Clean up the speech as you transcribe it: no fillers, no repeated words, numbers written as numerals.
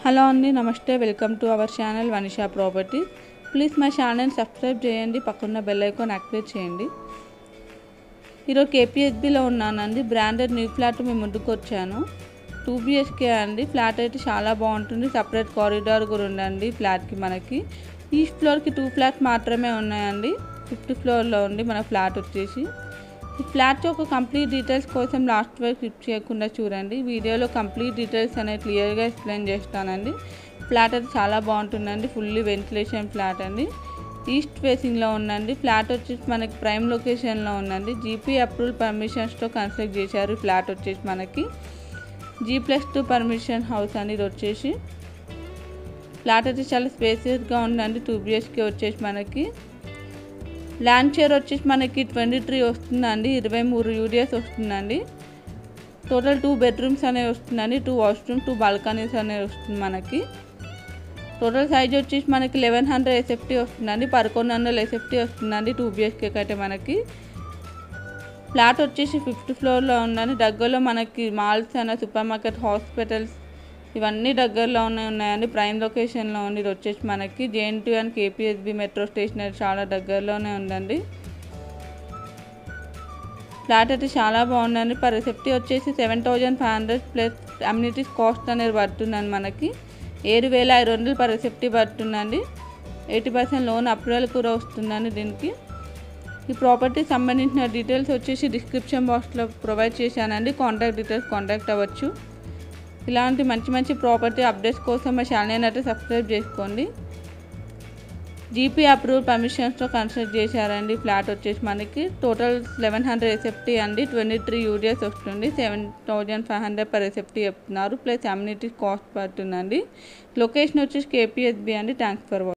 Hello అండి, నమస్తే. Welcome to our channel Vanisha Property. Please మా ఛానల్ సబ్స్క్రైబ్ చేయండి, పక్కన బెల్ ఐకాన్ యాక్టివేట్ చేయండి. ఈరోజు కేపీహెచ్బిలో ఉన్నానండి. బ్రాండెడ్ న్యూ ఫ్లాట్ మేము ముందుకు వచ్చాను. 2 BHK అండి. ఫ్లాట్ అయితే చాలా బాగుంటుంది. సపరేట్ కారిడార్ కూడా ఉందండి ఫ్లాట్కి. మనకి ఈస్ట్ ఫ్లోర్కి 2 ఫ్లాట్స్ మాత్రమే ఉన్నాయండి. 5th ఫ్లోర్లో ఉంది మన ఫ్లాట్ వచ్చేసి. ఈ ఫ్లాట్ యొక్క కంప్లీట్ డీటెయిల్స్ కోసం లాస్ట్ వరకు స్కిప్ చేయకుండా చూడండి. వీడియోలో కంప్లీట్ డీటెయిల్స్ అనేది క్లియర్గా ఎక్స్ప్లెయిన్ చేస్తానండి. ఫ్లాట్ అయితే చాలా బాగుంటుందండి. ఫుల్లీ వెంటిలేషన్ ఫ్లాట్ అండి. ఈస్ట్ ఫేసింగ్లో ఉందండి. ఫ్లాట్ వచ్చేసి మనకి ప్రైమ్ లొకేషన్లో ఉందండి. జీపీ అప్రూవల్ పర్మిషన్స్తో కన్స్ట్రక్ట్ చేశారు. ఫ్లాట్ వచ్చేసి మనకి G+2 పర్మిషన్ హౌస్ అండి. ఇది వచ్చేసి ఫ్లాట్ అయితే చాలా స్పేసియస్గా ఉందండి. 2 BHK వచ్చేసి మనకి ల్యాండ్ షేర్ వచ్చేసి మనకి 23 వస్తుందండి. 23 UDS వస్తుందండి. టోటల్ 2 బెడ్రూమ్స్ అనేవి వస్తుందండి. 2 వాష్రూమ్ 2 బాల్కనీస్ అనేవి వస్తుంది మనకి. టోటల్ సైజ్ వచ్చేసి మనకి 1100 SFT వస్తుందండి. 1100 SFT వస్తుందండి 2 BHK అయితే మనకి. ఫ్లాట్ వచ్చేసి 5th ఫ్లోర్లో ఉందండి. దగ్గరలో మనకి మాల్స్ అనే సూపర్ మార్కెట్, హాస్పిటల్స్ ఇవన్నీ దగ్గరలో ఉన్నాయండి. ప్రైమ్ లొకేషన్లో ఉంది. ఇది వచ్చేసి మనకి JNT and KPHB metro station చాలా దగ్గరలోనే ఉందండి. ఫ్లాట్ అయితే చాలా బాగుందండి. పర్ SFT వచ్చేసి 7500 ప్లస్ అమ్యూనిటీస్ కాస్ట్ అనేది పడుతుందండి. మనకి 7500 పర్ SFT పడుతుందండి. 80% లోన్ అప్రూవల్ కూడా వస్తుందండి దీనికి. ఈ ప్రాపర్టీ సంబంధించిన డీటెయిల్స్ వచ్చేసి డిస్క్రిప్షన్ బాక్స్లో ప్రొవైడ్ చేశానండి. కాంటాక్ట్ డీటెయిల్స్ కాంటాక్ట్ అవ్వచ్చు. ఇలాంటి మంచి ప్రాపర్టీ అప్డేట్స్ కోసం మా ఛానల్ అయితే సబ్స్క్రైబ్ చేసుకోండి. జీపీ అప్రూవల్ పర్మిషన్స్తో కన్స్ట్రక్ట్ చేశారండి. ఫ్లాట్ వచ్చేసి మనకి టోటల్ 1100 SFT అండి. 23 UDS వస్తుంది. 7500 పర్ SFT చెప్తున్నారు. ప్లస్ అమ్యూనిటీ కాస్ట్ పడుతుందండి. లొకేషన్ వచ్చేసి KPHB అండి. Thanks for watching.